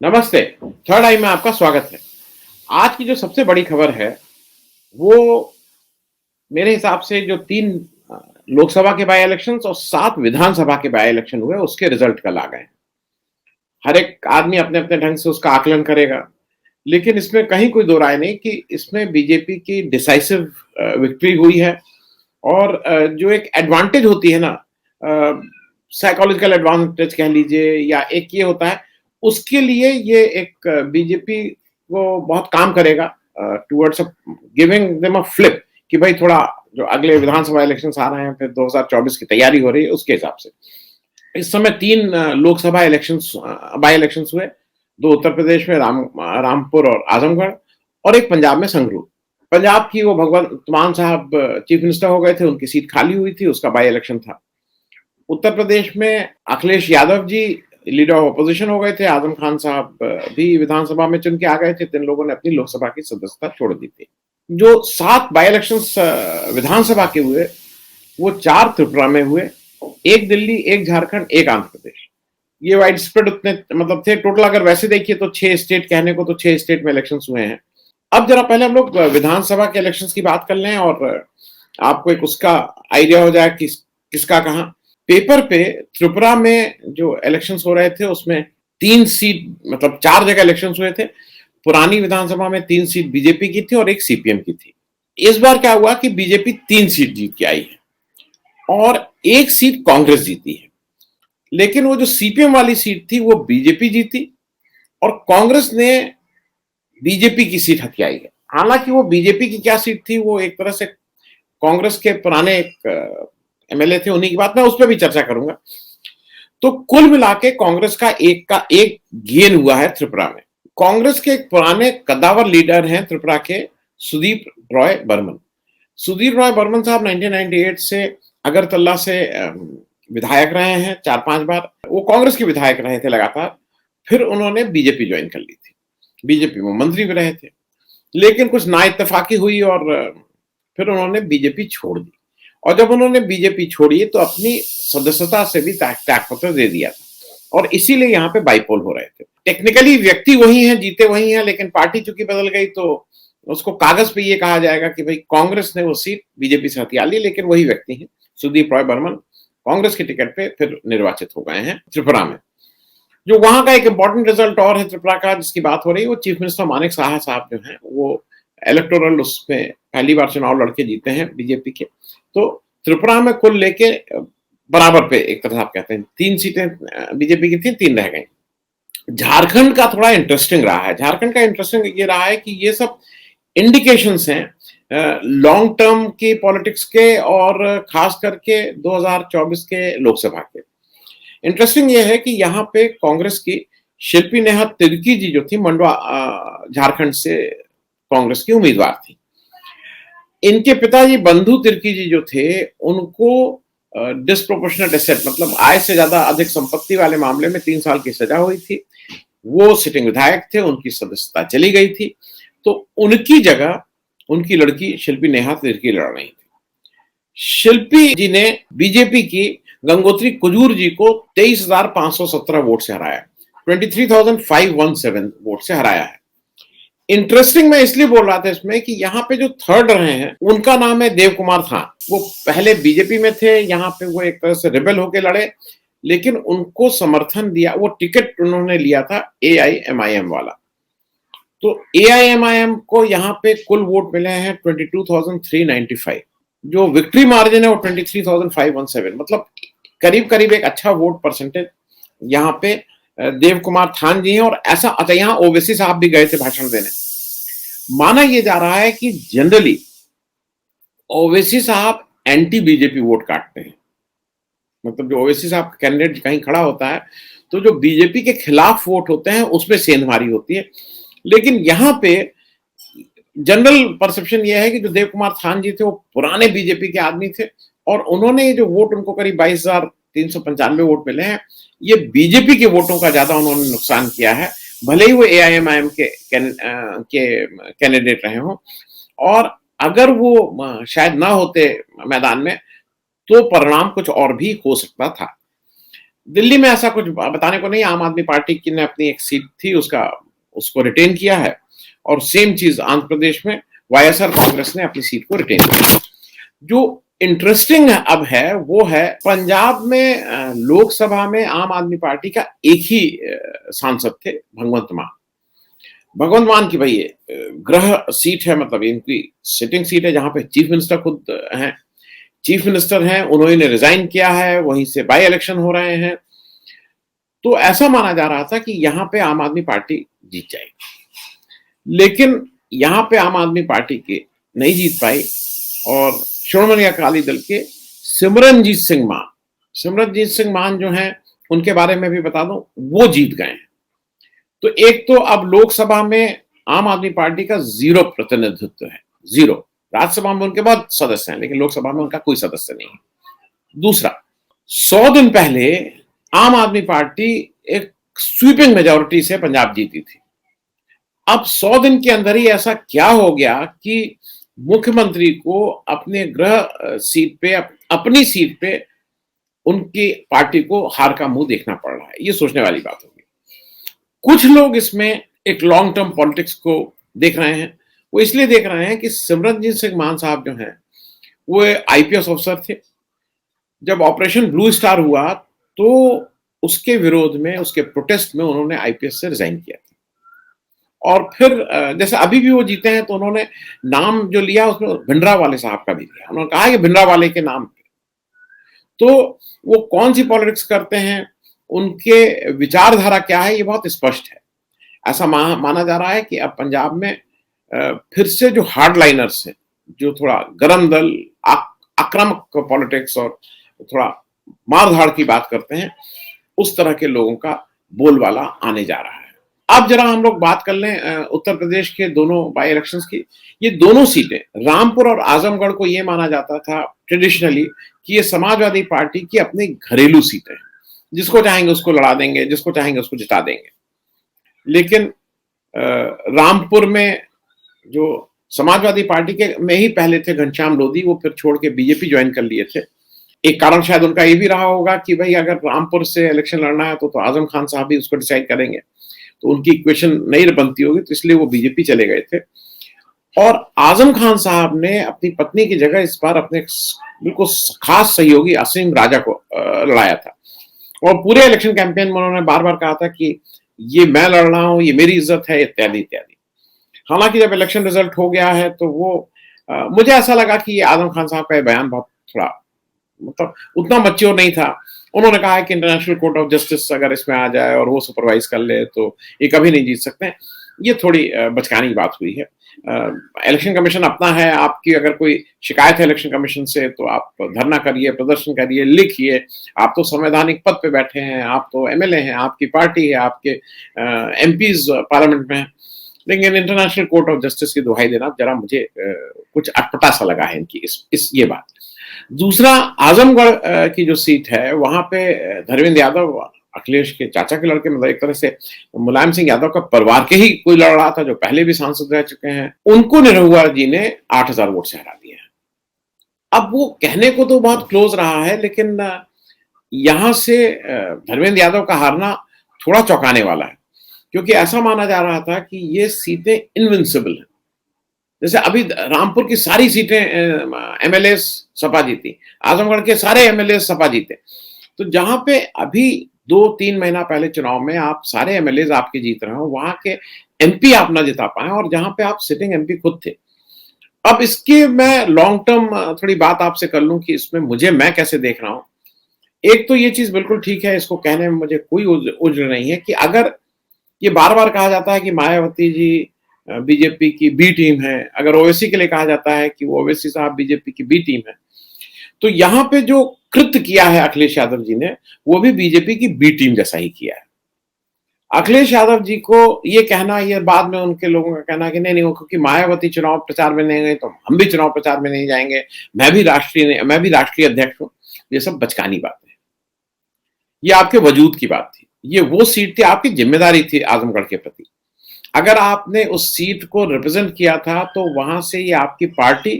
नमस्ते। थर्ड आई में आपका स्वागत है। आज की जो सबसे बड़ी खबर है, वो मेरे हिसाब से जो 3 लोकसभा के बाय इलेक्शंस और 7 विधानसभा के बाय इलेक्शन हुए, उसके रिजल्ट कल आ गए हैं। हर एक आदमी अपने-अपने ढंग से उसका आकलन करेगा, लेकिन इसमें कहीं कोई दो राय नहीं कि इसमें बीजेपी की डिसाइसिव विक्ट्री हुई है और जो एक एडवांटेज होती है ना, साइकोलॉजिकल एडवांटेज कह लीजिए या एक ये होता है, उसके लिए ये एक बीजेपी को बहुत काम करेगा towards giving them a flip कि भाई थोड़ा जो अगले विधानसभा इलेक्शंस आ रहे हैं, फिर 2024 की तैयारी हो रही है, उसके हिसाब से। इस समय 3 लोकसभा इलेक्शंस बाय इलेक्शंस हुए, 2 उत्तर प्रदेश में रामपुर और आजमगढ़ और एक पंजाब में संगरूर। पंजाब की वो भगवंत मान साहब चीफ मिनिस्टर हो गए थे, उनकी सीट खाली हुई थी, उसका बाय इलेक्शन था। उत्तर प्रदेश में अखिलेश यादव जी लीडर ऑफ अपोजिशन हो गए थे, आजम खान साहब भी विधानसभा में चुन के आ गए थे, 3 लोगों ने अपनी लोकसभा की सदस्यता छोड़ दी थी। जो 7 बाय इलेक्शंस विधानसभा के हुए, वो 4 त्रिपुरा में हुए, 1 दिल्ली, 1 झारखंड, 1 आंध्र प्रदेश। ये वाइड स्प्रेड उतने मतलब थे, टोटल अगर वैसे देखिए तो 6 स्टेट कहने को तो 6 स्टेट में इलेक्शंस हुए हैं। अब जरा पहले हम लोग विधानसभा के इलेक्शंस की बात कर लें और आपको एक उसका आइडिया हो जाए कि किसका कहां। पेपर पे त्रिपुरा में जो इलेक्शंस हो रहे थे उसमें 3 सीट मतलब 4 जगह इलेक्शंस हुए थे। पुरानी विधानसभा में 3 सीट बीजेपी की थी और 1 सीपीएम की थी। इस बार क्या हुआ कि बीजेपी 3 सीट जीत के आई है और 1 सीट कांग्रेस जीती है। लेकिन वो जो सीपीएम वाली सीट थी वो बीजेपी जीती और कांग्रेस ने बीजेपी की सीट हथियाई है। हालांकि वो बीजेपी की क्या सीट थी, वो एक तरह से कांग्रेस के पुराने एक एमएलए थे, उन्हीं की बात, मैं उस पर भी चर्चा करूंगा। तो कुल मिला के कांग्रेस का एक गेन हुआ है त्रिपुरा में। कांग्रेस के एक पुराने कद्दावर लीडर हैं त्रिपुरा के, सुदीप रॉय बर्मन। सुदीप रॉय बर्मन साहब 1998 से अगरतला से विधायक रहे हैं 4-5 बार। वो कांग्रेस के विधायक रहे थे लगातार, फिर उन्होंने बीजेपी ज्वाइन कर ली थी, बीजेपी में मंत्री भी रहे थे, लेकिन कुछ नाइत्तेफाकी हुई और फिर उन्होंने बीजेपी छोड़ दी। और जब उन्होंने बीजेपी छोड़ी तो अपनी सदस्यता से भी त्यागपत्र दे दिया था और इसीलिए यहाँ पे बाइपोल हो रहे थे। टेक्निकली व्यक्ति वही हैं, जीते वही हैं, लेकिन पार्टी चूंकि बदल गई तो उसको कागज पे ये कहा जाएगा कि भाई कांग्रेस ने वो सीट बीजेपी से हथिया ली, लेकिन वही व्यक्ति हैं सुदीप रॉय बर्मन कांग्रेस के टिकट पे फिर निर्वाचित हो गए हैं त्रिपुरा में। जो वहां का एक इंपॉर्टेंट रिजल्ट और है त्रिपुरा का जिसकी बात हो रही है, वो चीफ मिनिस्टर मानिक साहा साहब जो हैं वो इलेक्टोरल उसमें पहली बार चुनाव लड़के जीते हैं बीजेपी के। तो त्रिपुरा में कुल लेके बराबर पे एक तरह से आप कहते हैं 3 सीटें बीजेपी की थी, 3 रह गई। झारखंड का थोड़ा इंटरेस्टिंग रहा है। झारखंड का इंटरेस्टिंग ये रहा है कि ये सब इंडिकेशंस हैं लॉन्ग टर्म की पॉलिटिक्स के और खास करके 2024 के लोकसभा के। इंटरेस्टिंग ये है कि यहाँ पे कांग्रेस की शिल्पी नेहा तिर्की जी जो थी मंडवा झारखंड से कांग्रेस की उम्मीदवार थी। इनके पिताजी बंधु तिर्की जी जो थे उनको डिस्प्रोपोर्शनेट एसेट मतलब आय से ज्यादा अधिक संपत्ति वाले मामले में 3 साल की सजा हुई थी। वो सिटिंग विधायक थे, उनकी सदस्यता चली गई थी, तो उनकी जगह उनकी लड़की शिल्पी नेहा तिर्की लड़ रही थी। शिल्पी जी ने बीजेपी की गंगोत्री कुजूर जी को 23,517 वोट से हराया, 23,517 वोट से हराया है। इंटरेस्टिंग मैं इसलिए बोल रहा था इसमें कि यहाँ पे जो थर्ड रहे हैं उनका नाम है देव कुमार थान। वो पहले बीजेपी में थे, यहाँ पे वो एक तरह से रिबेल होके लड़े, लेकिन उनको समर्थन दिया, वो टिकट उन्होंने लिया था एआईएमआईएम वाला। तो एआईएमआईएम को यहाँ पे कुल वोट मिले हैं 22,395। जो विक्ट्री मार्जिन है वो 23,517, मतलब करीब करीब एक अच्छा वोट परसेंटेज यहाँ पे देव कुमार थान जी हैं। और ऐसा अच्छा, यहाँ ओवैसी साहब भी गए थे भाषण देने। माना यह जा रहा है कि जनरली ओवैसी साहब एंटी बीजेपी वोट काटते हैं, मतलब जो ओवैसी साहब कैंडिडेट कहीं खड़ा होता है तो जो बीजेपी के खिलाफ वोट होते हैं उसमें सेंधमारी होती है। लेकिन यहाँ पे जनरल परसेप्शन यह है कि जो देव कुमार थान जी थे वो पुराने बीजेपी के आदमी थे और उन्होंने ये जो वोट उनको करीब 22,395 वोट मिले हैं, ये बीजेपी के वोटों का ज्यादा उन्होंने नुकसान किया है, भले ही वो एआईएमआईएम के कैंडिडेट रहे हों। और अगर वो शायद ना होते मैदान में तो परिणाम कुछ और भी हो सकता था। दिल्ली में ऐसा कुछ बताने को नहीं, आम आदमी पार्टी की ने अपनी एक सीट थी, उसका उसको रिटेन किया है, और सेम चीज आंध्र प्रदेश में वाईएसआर कांग्रेस ने अपनी सीट को रिटेन किया। जो इंटरेस्टिंग अब है वो है पंजाब में लोकसभा में आम आदमी पार्टी का एक ही सांसद थे, भगवंत मान। भगवंत मान की भाई ये गृह सीट है, मतलब इनकी सिटिंग सीट है, जहां पे चीफ मिनिस्टर खुद हैं, चीफ मिनिस्टर हैं, उन्होंने रिजाइन किया है, वहीं से बाई इलेक्शन हो रहे हैं। तो ऐसा माना जा रहा था कि यहां पे आम आदमी पार्टी जीत जाएगी, लेकिन यहां पे आम आदमी पार्टी के नहीं जीत पाई, और श्रोमणी अकाली दल के सिमरनजीत सिंह मान जो हैं, उनके बारे में भी बता दूं, वो जीत गए हैं। तो एक तो अब लोकसभा में आम आदमी पार्टी का 0 प्रतिनिधित्व है, 0। राज्यसभा में उनके बहुत सदस्य हैं, लेकिन लोकसभा में उनका कोई सदस्य नहीं है। दूसरा, 100 दिन पहले आम आदमी पार्टी एक स्वीपिंग मेजोरिटी से पंजाब जीती थी। अब 100 दिन के अंदर ही ऐसा क्या हो गया कि मुख्यमंत्री को अपने गृह सीट पे, अपनी सीट पे उनकी पार्टी को हार का मुंह देखना पड़ रहा है। ये सोचने वाली बात होगी। कुछ लोग इसमें एक लॉन्ग टर्म पॉलिटिक्स को देख रहे हैं। वो इसलिए देख रहे हैं कि सिमरनजीत सिंह मान साहब जो हैं, वो आईपीएस अफसर थे। जब ऑपरेशन ब्लू स्टार हुआ तो उसके विरोध में, उसके प्रोटेस्ट में उन्होंने आईपीएस से रिजाइन किया था। और फिर जैसे अभी भी वो जीते हैं, तो उन्होंने नाम जो लिया उसमें भिंडरावाले साहब का भी लिया। उन्होंने कहा कि भिंडरावाले के नाम पे। तो वो कौन सी पॉलिटिक्स करते हैं, उनके विचारधारा क्या है, ये बहुत स्पष्ट है। ऐसा माना जा रहा है कि अब पंजाब में फिर से जो हार्ड लाइनर्स हैं, जो थोड़ा गरम दल, आक्रामक पॉलिटिक्स और थोड़ा मारधाड़ की बात करते हैं, उस तरह के लोगों का बोलबाला आने जा रहा है। अब जरा हम लोग बात कर लें उत्तर प्रदेश के दोनों बाई इलेक्शंस की। ये दोनों सीटें, रामपुर और आजमगढ़ को ये माना जाता था ट्रेडिशनली कि ये समाजवादी पार्टी की अपनी घरेलू सीटें हैं, जिसको चाहेंगे उसको लड़ा देंगे, जिसको चाहेंगे उसको जिता देंगे। लेकिन रामपुर में जो समाजवादी पार्टी के में ही पहले थे घनश्याम लोधी, वो फिर छोड़ के बीजेपी ज्वाइन कर लिए थे। एक कारण शायद उनका ये भी रहा होगा कि भाई अगर रामपुर से इलेक्शन लड़ना है तो आजम खान साहब भी उसको डिसाइड करेंगे, तो उनकी इक्वेशन नहीं बनती होगी, तो इसलिए वो बीजेपी चले गए थे। और आजम खान साहब ने अपनी पत्नी की जगह इस बार अपने बिल्कुल खास सहयोगी असीम राजा को लड़ाया था। और पूरे इलेक्शन कैंपेन में उन्होंने बार बार कहा था कि ये मैं लड़ रहा हूं, ये मेरी इज्जत है, इत्यादि इत्यादि। हालांकि जब इलेक्शन रिजल्ट हो गया है तो वो मुझे ऐसा लगा कि ये आजम खान साहब का बयान बहुत थोड़ा, मतलब उतना मैच्योर नहीं था। उन्होंने कहा है कि इंटरनेशनल कोर्ट ऑफ जस्टिस अगर इसमें आ जाए और वो सुपरवाइज कर ले तो ये कभी नहीं जीत सकते। ये थोड़ी बचकानी बात हुई है। इलेक्शन कमीशन अपना है, आपकी अगर कोई शिकायत है इलेक्शन कमीशन से तो आप धरना करिए, प्रदर्शन करिए, लिखिए। आप तो संवैधानिक पद पे बैठे हैं, आप तो एमएलए हैं, आपकी पार्टी है, आपके एमपीज पार्लियामेंट में हैं। लेकिन इंटरनेशनल कोर्ट ऑफ जस्टिस की दुहाई देना जरा मुझे कुछ अटपटा सा लगा है इनकी इस ये बात। दूसरा, आजमगढ़ की जो सीट है, वहां पे धर्मेंद्र यादव, अखिलेश के चाचा के लड़के, मतलब एक तरह से मुलायम सिंह यादव का परिवार के ही कोई लड़ रहा था, जो पहले भी सांसद रह चुके हैं। उनको निरहुआ जी ने 8,000 वोट से हरा दिया है। अब वो कहने को तो बहुत क्लोज रहा है, लेकिन यहां से धर्मेंद्र यादव का हारना थोड़ा चौंकाने वाला है, क्योंकि ऐसा माना जा रहा था कि ये सीटें इनविंसिबल हैं। जैसे अभी रामपुर की सारी सीटें एमएलए सपा जीती, आजमगढ़ के सारे एमएलए सपा जीते। तो जहां पे अभी 2-3 महीना पहले चुनाव में आप सारे एमएलए आपके जीत रहे हो, वहां के एमपी आप ना जिता पाए, और जहां पे आप सिटिंग एमपी खुद थे। अब इसके मैं लॉन्ग टर्म थोड़ी बात आपसे कर लूं कि इसमें मैं कैसे देख रहा हूं। एक तो ये चीज बिल्कुल ठीक है, इसको कहने में मुझे कोई उज्र नहीं है कि अगर ये बार बार कहा जाता है कि मायावती जी बीजेपी की बी टीम है, अगर ओवैसी के लिए कहा जाता है कि वो ओवैसी साहब बीजेपी की बी टीम है, तो यहां पे जो कृत्य किया है अखिलेश यादव जी ने, वो भी बीजेपी की बी टीम जैसा ही किया है। अखिलेश यादव जी को ये कहना, ये बाद में उनके लोगों का कहना कि नहीं क्योंकि मायावती चुनाव प्रचार में नहीं गई तो हम भी चुनाव प्रचार में नहीं जाएंगे, मैं भी राष्ट्रीय अध्यक्ष हूं, ये सब बचकानी बात है। ये आपके वजूद की बात थी, ये वो सीट थी, आपकी जिम्मेदारी थी आजमगढ़ के प्रति। अगर आपने उस सीट को रिप्रेजेंट किया था तो वहां से ये आपकी पार्टी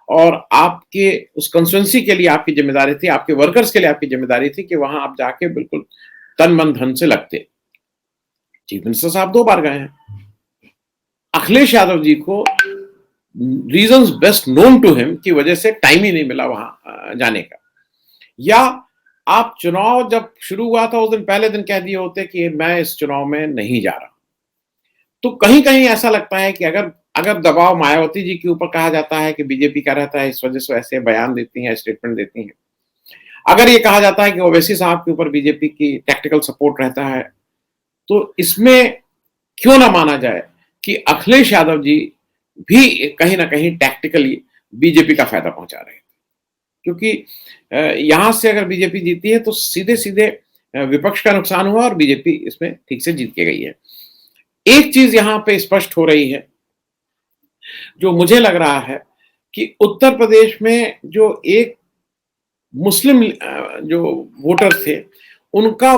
और आपके उस कंस्टिट्यूएंसी के लिए आपकी ज़िम्मेदारी थी, आपके वर्कर्स के लिए आपकी ज़िम्मेदारी थी कि वहाँ आप जाके बिल्कुल तन, मन, धन से लगते। चीफ मिनिस्टर साहब 2 बार गए हैं। अखिलेश यादव जी को reasons best known to him की वजह से टाइम ही नहीं मिला वहां जाने का। या आप चुनाव जब शुरू हुआ था उस दिन पहले दिन कह दिए होते कि मैं इस चुनाव में नहीं जा रहा। तो कहीं कहीं ऐसा लगता है कि अगर अगर दबाव मायावती जी के ऊपर कहा जाता है कि बीजेपी का रहता है, इस वजह से ऐसे बयान देती हैं, स्टेटमेंट देती हैं। अगर ये कहा जाता है कि ओवैसी साहब के ऊपर बीजेपी की टैक्टिकल सपोर्ट रहता है, तो इसमें क्यों ना माना जाए कि अखिलेश यादव जी भी कहीं ना कहीं टैक्टिकली बीजेपी का फायदा पहुंचा रहे हैं। क्योंकि यहां से अगर बीजेपी जीती है तो सीधे सीधे विपक्ष का नुकसान हुआ और बीजेपी इसमें ठीक से जीत के गई है। एक चीज यहां पे स्पष्ट हो रही है, जो मुझे लग रहा है कि उत्तर प्रदेश में जो एक मुस्लिम जो वोटर थे, उनका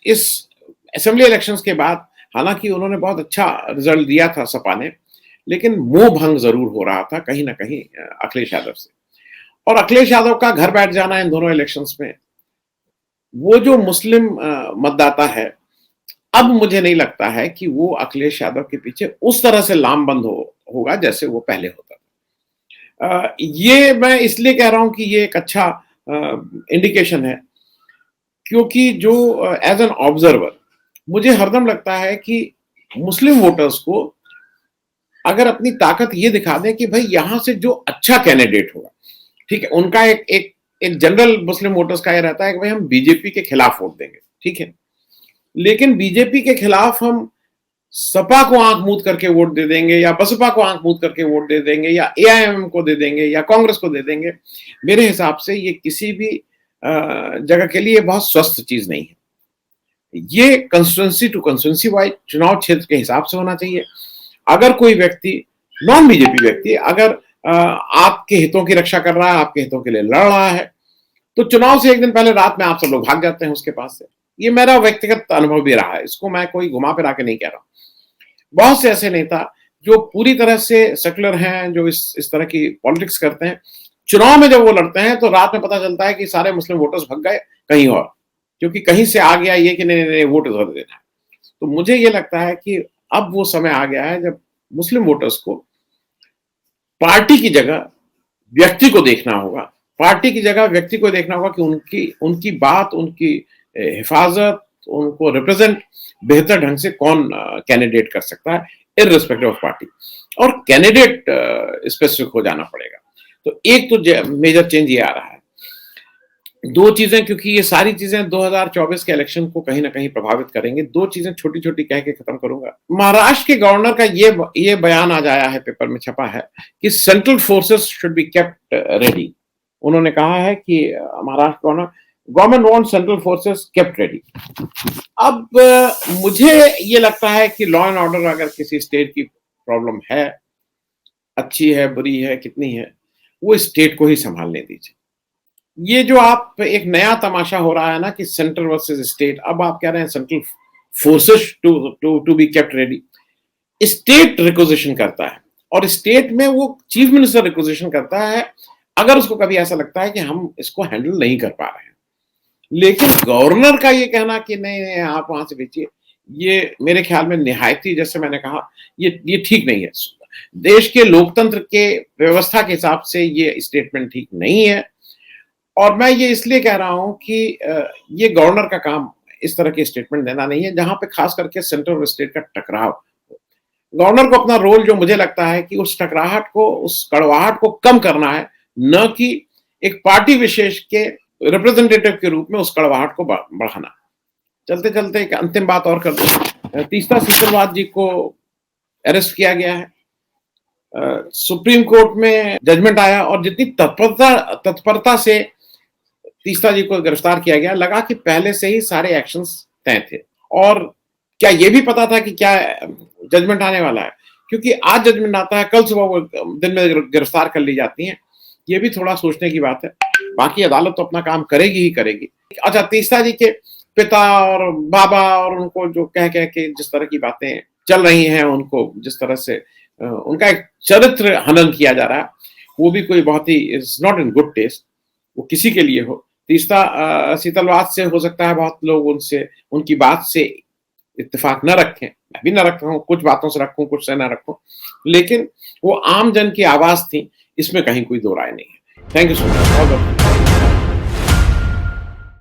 इस असेंबली इलेक्शंस के बाद, हालांकि उन्होंने बहुत अच्छा रिजल्ट दिया था सपा ने, लेकिन मोह भंग जरूर हो रहा था कहीं ना कहीं अखिलेश यादव से। और अखिलेश यादव का घर बैठ जाना इन दोनों इलेक्शंस में, वो जो मुस्लिम मतदाता है, अब मुझे नहीं लगता है कि वो अखिलेश यादव के पीछे उस तरह से लामबंद होगा जैसे वो पहले होता था। ये मैं इसलिए कह रहा हूं कि ये एक अच्छा इंडिकेशन है, क्योंकि जो एज एन ऑब्जर्वर मुझे हरदम लगता है कि मुस्लिम वोटर्स को अगर अपनी ताकत ये दिखा दें कि भाई यहां से जो अच्छा कैंडिडेट होगा, ठीक है, उनका एक एक एक जनरल मुस्लिम वोटर्स का ये रहता है कि भाई हम बीजेपी के खिलाफ वोट देंगे, ठीक है, लेकिन बीजेपी के खिलाफ हम सपा को आंख मूंद करके वोट दे देंगे या बसपा को आंख मूंद करके वोट दे देंगे या एआईएमएम को दे देंगे या कांग्रेस को दे देंगे। मेरे हिसाब से ये किसी भी जगह के लिए बहुत स्वस्थ चीज नहीं है। ये कंस्टिट्यूंसी टू कंस्टिट्यूंसी वाइज चुनाव क्षेत्र के हिसाब से होना चाहिए। अगर कोई व्यक्ति, नॉन बीजेपी व्यक्ति, अगर आपके हितों की रक्षा कर रहा है, आपके हितों के लिए लड़ रहा है, तो चुनाव से एक दिन पहले रात में आप सब लोग भाग जाते हैं उसके पास से। ये मेरा व्यक्तिगत अनुभव भी रहा है, इसको मैं कोई घुमा फिरा के नहीं कह रहा। बहुत से ऐसे नेता जो पूरी तरह से सेकुलर हैं, जो इस तरह की पॉलिटिक्स करते हैं, चुनाव में जब वो लड़ते हैं तो रात में पता चलता है कि सारे मुस्लिम वोटर्स भग गए कहीं और, क्योंकि कहीं से आ गया ये कि नहीं नहीं वोट उधर देना है। तो मुझे ये लगता है कि अब वो समय आ गया है जब मुस्लिम वोटर्स को पार्टी की जगह व्यक्ति को देखना होगा, पार्टी की जगह व्यक्ति को देखना होगा कि उनकी उनकी बात, उनकी हिफाजत, उनको रिप्रेजेंट बेहतर ढंग से कौन कैंडिडेट कर सकता है, इररिस्पेक्टिव ऑफ पार्टी, और कैंडिडेट स्पेसिफिक हो जाना पड़ेगा। तो एक तो मेजर चेंज ये आ रहा है। दो चीजें, क्योंकि ये सारी चीजें 2024 के इलेक्शन को कहीं ना कहीं प्रभावित करेंगे, दो चीजें छोटी छोटी कह के खत्म करूंगा। महाराष्ट्र के गवर्नर का ये बयान आज आया है, पेपर में छपा है कि central forces should be kept ready. उन्होंने कहा है कि Maharashtra government want central forces kept ready. अब मुझे ये लगता है कि लॉ एंड ऑर्डर अगर किसी स्टेट की प्रॉब्लम है, अच्छी है, बुरी है, कितनी है, वो स्टेट को ही संभालने दीजिए। ये जो आप एक नया तमाशा हो रहा है ना कि सेंट्रल वर्सेस स्टेट, अब आप कह रहे हैं central forces to be kept ready. State requisition करता है और स्टेट में वो चीफ मिनिस्टर रिक्वेजिशन करता है अगर उसको कभी ऐसा लगता है कि हम इसको हैंडल नहीं कर पा रहे हैं। लेकिन गवर्नर का ये कहना कि नहीं नहीं आप वहां से बेचिए, ये मेरे ख्याल में निहायती, जैसे मैंने कहा, ये ठीक नहीं है। देश के लोकतंत्र के व्यवस्था के हिसाब से ये स्टेटमेंट ठीक नहीं है। और मैं ये इसलिए कह रहा हूं कि ये गवर्नर का काम इस तरह के स्टेटमेंट देना नहीं है जहां पे खास करके सेंट्रल और स्टेट का टकराव। गवर्नर को अपना रोल, जो मुझे लगता है कि उस टकराहट को, उस कड़वाहट को कम करना है, न कि एक पार्टी विशेष के रिप्रेजेंटेटिव के रूप में उस कड़वाहट को बढ़ाना। चलते चलते एक अंतिम बात और कर दूं, तीस्ता सीकरवाद जी को अरेस्ट किया है। सुप्रीम कोर्ट में जजमेंट आया और जितनी तत्परता से तीस्ता जी को गिरफ्तार किया गया, लगा कि पहले से ही सारे एक्शंस तय थे। और क्या ये भी पता था कि क्या जजमेंट आने वाला है? क्योंकि आज जजमेंट आता है, कल सुबह वो दिन में गिरफ्तार कर ली जाती हैं। ये भी थोड़ा सोचने की बात है। बाकी अदालत तो अपना काम करेगी ही करेगी। अच्छा, तीस्ता जी के पिता और बाबा और उनको जो कह के जिस तरह की बातें चल रही हैं, उनको जिस तरह से उनका एक चरित्र हनन किया जा रहा है, वो भी कोई बहुत ही is not in good taste, वो किसी के लिए हो। तीसरा शीतलवात से हो सकता है बहुत लोग उनसे उनकी बात से इत्तेफ़ाक न रखें, मैं भी ना रखा हूँ, कुछ बातों से रखूँ, कुछ से ना रखूँ, लेकिन वो आम जन की आवाज़ थी, इसमें कहीं कोई दो राय नहीं है। थैंक यू सो मच, बहुत-बहुत